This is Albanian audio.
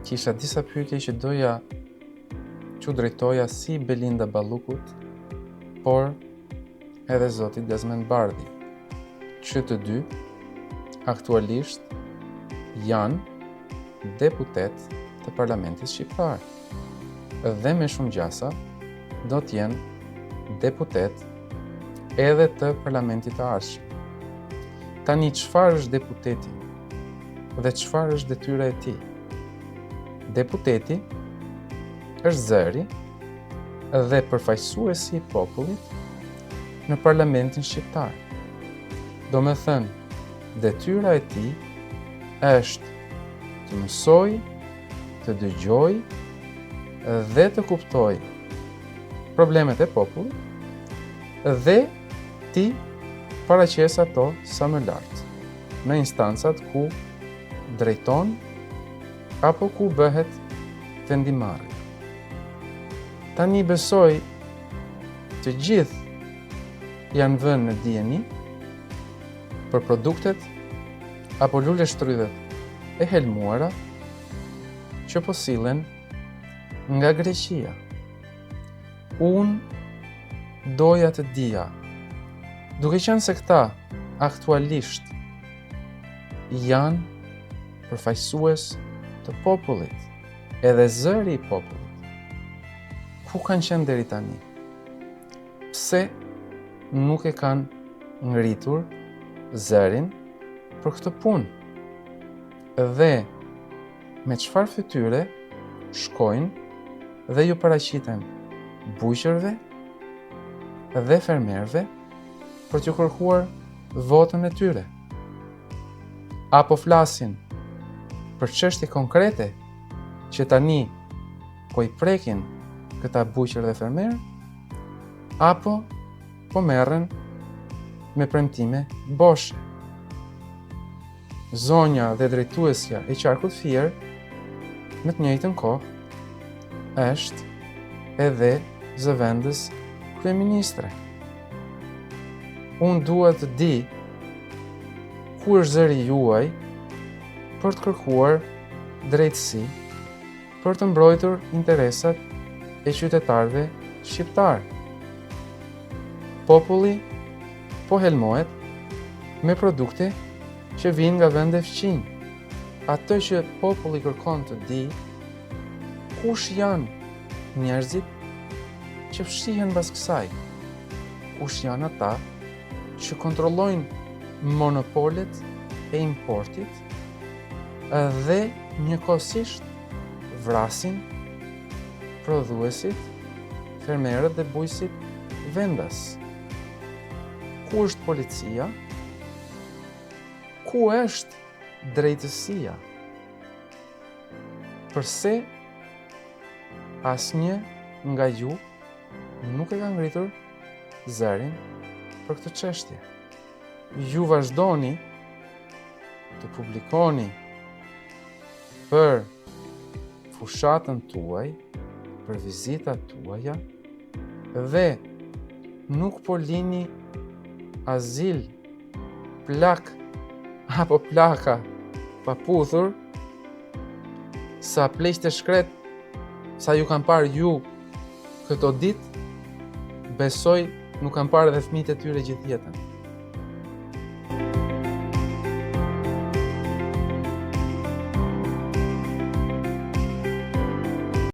kisha disa pyetje që doja që drejtoja si Belinda Ballukut, por edhe zotit Desmond Bardhi, që të dy aktualisht janë deputet të Parlamentit Shqiptar dhe me shumë gjasa do t'jenë deputet edhe të Parlamentit të ardhshëm. Tani çfarë është deputeti dhe çfarë është detyra e tij? Deputeti është zëri dhe përfaqësuesi i popullit në Parlamentin Shqiptar. Do me thënë, detyra e tij është të mësoj, të dëgjoj dhe të kuptoj problemet e popullit dhe ti paraqes ato sa më lart në instancat ku drejton apo ku bëhet vendimarrje. Tani besoj të gjithë janë vënë në dijeni për produktet apo lule shtrydhet e helmuara që po sillen nga Greqia. Unë doja të dija, duke qenë se këta aktualisht janë përfaqësues të popullit, edhe zëri i popullit, ku kanë qenë deri tani? Pse nuk e kanë ngritur zërin për këtë punë? Dhe me çfarë fytyre shkojnë dhe ju paraqiten bujqërve dhe fermerëve për të kërkuar votën e tyre? Apo flasin për çështje konkrete që tani po i prekin këta bujqër dhe fermerë, apo po merren me premtime boshe? Zonja dhe drejtuesja e qarkut fier në të njëjtën kohë është edhe zëvendës kryeministre. Unë dua të di ku është zëri juaj për të kërkuar drejtësi, për të mbrojtur interesat e qytetarëve shqiptar. Populli po helmohet me produkte që vinë nga vende fqinj. Atë që populli kërkon të di, kush janë njerëzit që fshihen mbas kësaj? Kush janë ata që kontrollojnë monopolet e importit dhe njëkohësisht vrasin prodhuesit, fermerët dhe bujësit vendas? Ku është policia? Ku është drejtësia? Përse asnjë nga ju nuk e ka ngritur zërin për këtë çështje? Ju vazhdoni të publikoni për fushatën tuaj, për vizitat tuaja dhe nuk po lini azil, plak apo plaka pa puthur sa pleqt e shkret sa ju kanë parë ju këto ditë, besoj nuk kanë parë edhe fëmijët e tyre gjithë jetën.